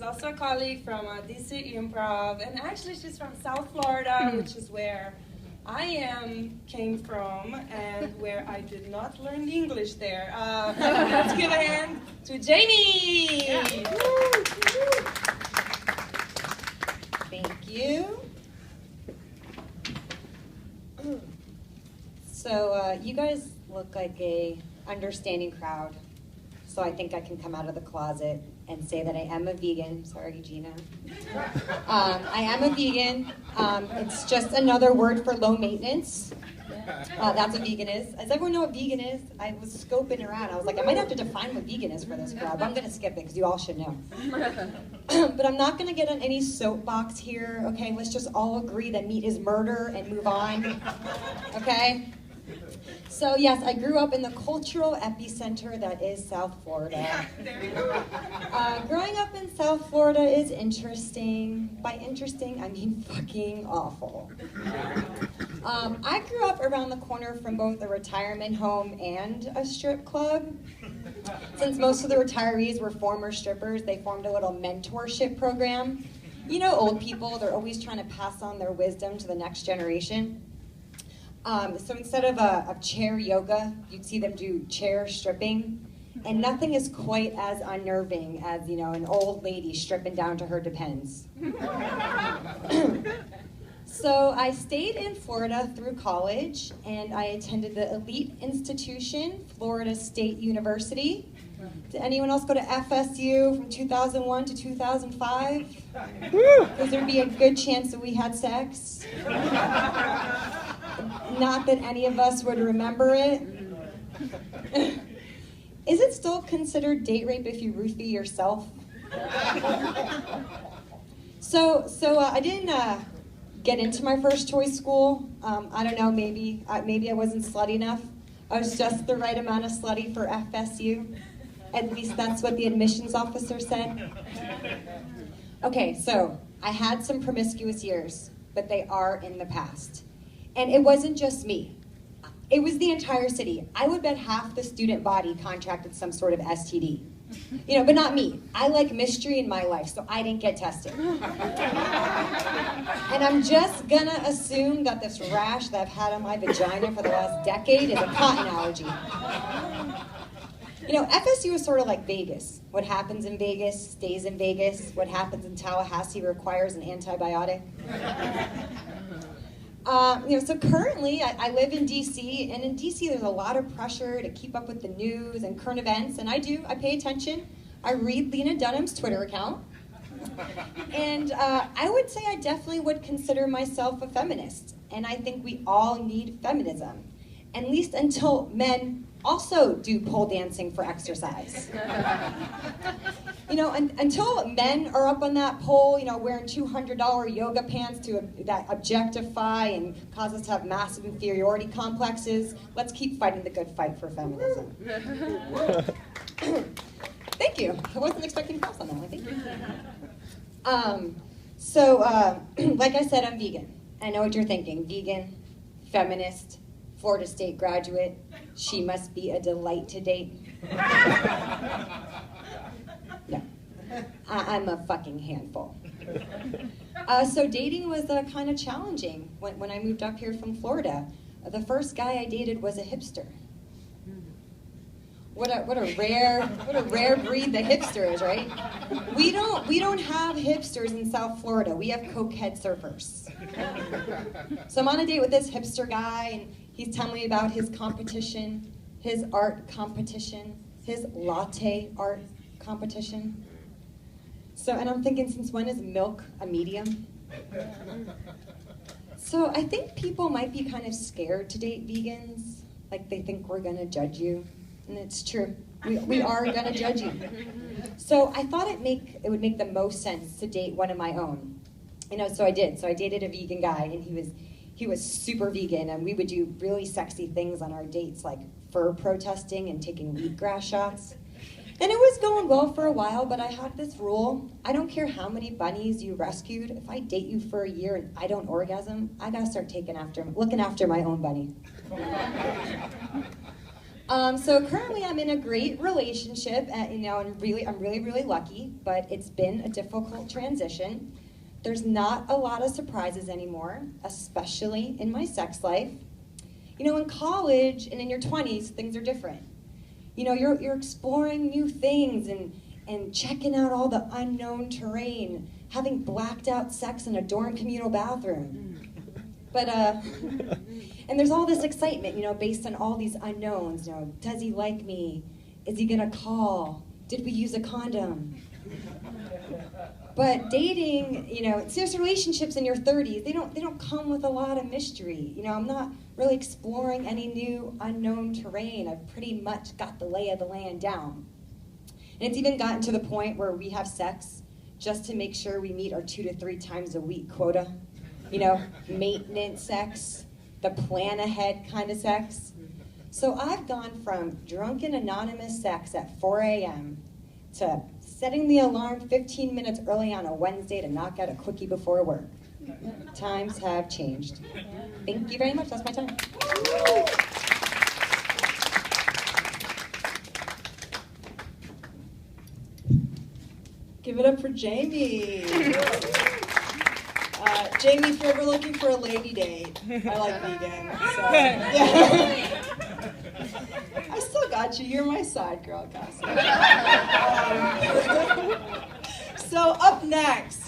also a colleague from DC Improv, and actually she's from South Florida, which is where came from, and where I did not learn the English there. Let's give a hand to Jamie! Yeah. Thank you. So you guys look like a understanding crowd, so I think I can come out of the closet and say that I am a vegan. Sorry, Gina. I am a vegan. It's just another word for low maintenance. That's what vegan is. Does everyone know what vegan is? I was scoping around. I was like, I might have to define what vegan is for this crowd, but I'm going to skip it because you all should know. But I'm not going to get on any soapbox here, okay? Let's just all agree that meat is murder and move on, okay? So yes, I grew up in the cultural epicenter that is South Florida. Growing up in South Florida is interesting. By interesting, I mean fucking awful. I grew up around the corner from both a retirement home and a strip club. Since most of the retirees were former strippers, they formed a little mentorship program. You know, old people, they're always trying to pass on their wisdom to the next generation. So instead of chair yoga, you'd see them do chair stripping. And nothing is quite as unnerving as, you know, an old lady stripping down to her Depends. So I stayed in Florida through college, and I attended the elite institution, Florida State University. Did anyone else go to FSU from 2001 to 2005? Because there'd be a good chance that we had sex. Not that any of us would remember it. Is it still considered date rape if you roofie yourself? So I didn't get into my first choice school. I don't know, maybe I wasn't slutty enough. I was just the right amount of slutty for FSU. At least that's what the admissions officer said. Okay, so I had some promiscuous years, but they are in the past. And it wasn't just me. It was the entire city. I would bet half the student body contracted some sort of STD. You know, but not me. I like mystery in my life, so I didn't get tested. And I'm just gonna assume that this rash that I've had on my vagina for the last decade is a cotton allergy. You know, FSU is sort of like Vegas. What happens in Vegas stays in Vegas. What happens in Tallahassee requires an antibiotic. So currently I live in DC, and in DC there's a lot of pressure to keep up with the news and current events, and I pay attention. I read Lena Dunham's Twitter account, and I would say I definitely would consider myself a feminist, and I think we all need feminism, at least until men also do pole dancing for exercise. You know, until men are up on that pole, you know, wearing $200 yoga pants that objectify and cause us to have massive inferiority complexes, let's keep fighting the good fight for feminism. Thank you. I wasn't expecting props on that one. Thank you. Like I said, I'm vegan. I know what you're thinking. Vegan, feminist, Florida State graduate. She must be a delight to date. No, I'm a fucking handful. So dating was kind of challenging when I moved up here from Florida. The first guy I dated was a hipster. What a rare breed the hipster is, right? We don't have hipsters in South Florida. We have cokehead surfers. So I'm on a date with this hipster guy, and he's telling me about his competition, his art competition, his latte art competition. So, and I'm thinking, since when is milk a medium? So I think people might be kind of scared to date vegans. Like they think we're gonna judge you. And it's true. We are gonna judge you. So I thought it would make the most sense to date one of my own. You know, so I did. So I dated a vegan guy, and he was super vegan, and we would do really sexy things on our dates, like fur protesting and taking wheatgrass shots. And it was going well for a while, but I had this rule. I don't care how many bunnies you rescued. If I date you for a year and I don't orgasm, I gotta start looking after my own bunny. So currently I'm in a great relationship, and I'm really lucky, but it's been a difficult transition. There's not a lot of surprises anymore, especially in my sex life. In college and in your 20s, things are different. You're exploring new things and checking out all the unknown terrain, having blacked out sex in a dorm communal bathroom. But, and there's all this excitement, based on all these unknowns. Does he like me? Is he gonna call? Did we use a condom? But dating, serious relationships in your 30s, they don't come with a lot of mystery. I'm not really exploring any new unknown terrain. I've pretty much got the lay of the land down. And it's even gotten to the point where we have sex just to make sure we meet our 2 to 3 times a week quota. Maintenance sex, the plan ahead kind of sex. So I've gone from drunken anonymous sex at 4 a.m. to setting the alarm 15 minutes early on a Wednesday to knock out a quickie before work. Times have changed. Thank you very much. That's my time. Give it up for Jamie. Jamie, if you're ever looking for a lady date, I like vegan. So, yeah. I still got you. You're my side girl, Cassie. So up next,